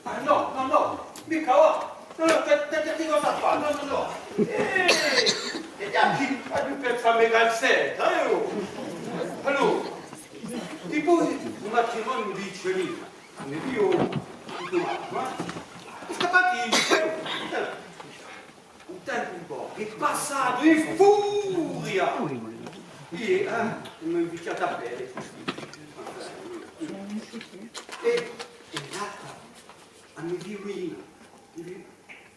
Ah no, no, no, mica va. No, no, che cosa fa? No, no, no. E anche per farmi calzetta, allora, tipo un matrimonio di Celina, io dico, ma scappati, un tempo un po', è passato in furia. E mi ho invitato a bere. E nata a mi divina,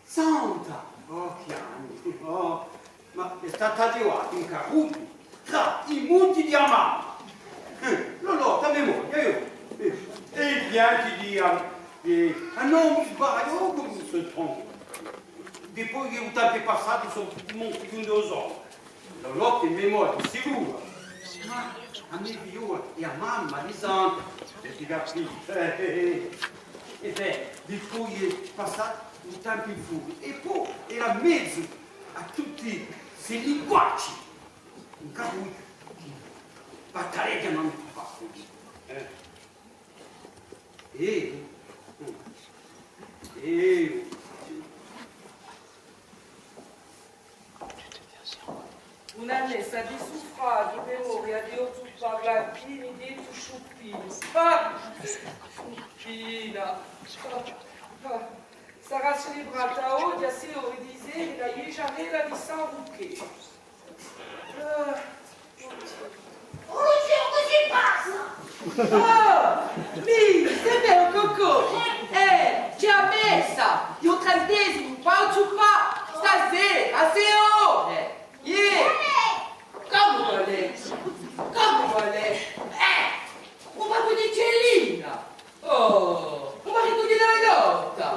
santa, oh che anni, oh, ma è stata arrivata in Caruti, tra i monti di Amaro. L'ho da memoria, e i bianchi di non mi sbaglio, come si tromba. Poi che un tempo passato sono monti di un dosò. L'ho in memoria, sicuro. Ma a mia figliola e a mamma di santo, ti capisci? E beh, di cui è passato un tempo in furia. E poi era mezzo a tutti questi linguaggi. Un capo battaglia non mi fa. Un'annessa di suffragio, memoria di Orzu Parlantini, di Sciuppino. Ah! Sciuppina! Sarà celebrata oggi a 6 ore di sera la Iegiarella di San Rouquet. Così passa! Ah! Mi, c'est un coco! Ci ha messa! Io 30esimo, pa o pa! Stasera, a 6 ore! Come vuole? Come vuole? Un marito di Cellina! Oh! Un marito di Lalotta!